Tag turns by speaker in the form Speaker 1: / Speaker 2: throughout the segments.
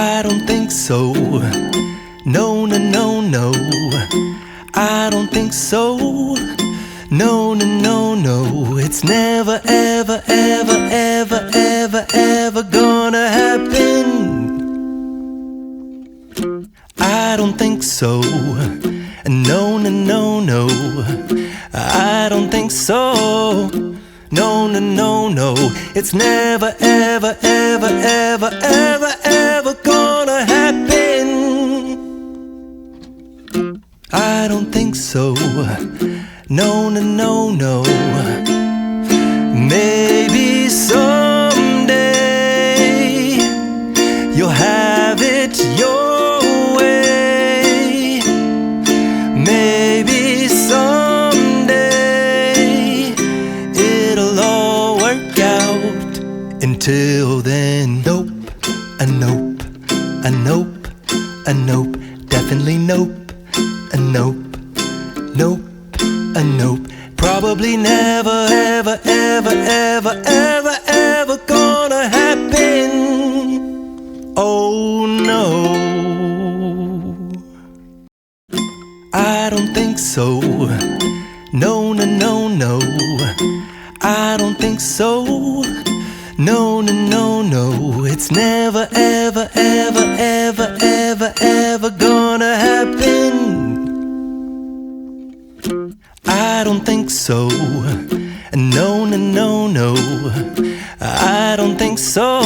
Speaker 1: I don't think so. No, no, no, no. I don't think so. No, no, no, no. It's never, ever, ever, ever, ever, ever gonna happen. I don't think so. No, no, no, no. I don't think so. No, no, no, no. It's never, ever, ever, ever, ever, ever gonna happen. I don't think so. No, no, no, no. Maybe someday you'll have it your way. Maybe someday it'll all work out. Until then, nope, a nope, a nope, a nope, definitely nope, a nope, nope, a nope. Probably never, ever, ever, ever, ever, ever gonna happen. Oh no, I don't think so. No, no, no, no. I don't think so. No, no, no, no. It's never, ever, ever, ever, ever, ever gonna happen. I don't think so. No, no, no, no. I don't think so.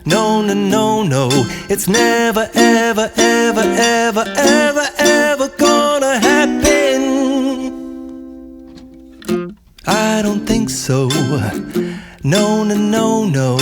Speaker 1: No, no, no, no. It's never, ever, ever, ever, ever, ever gonna happen. I don't think so. No, no, no, no.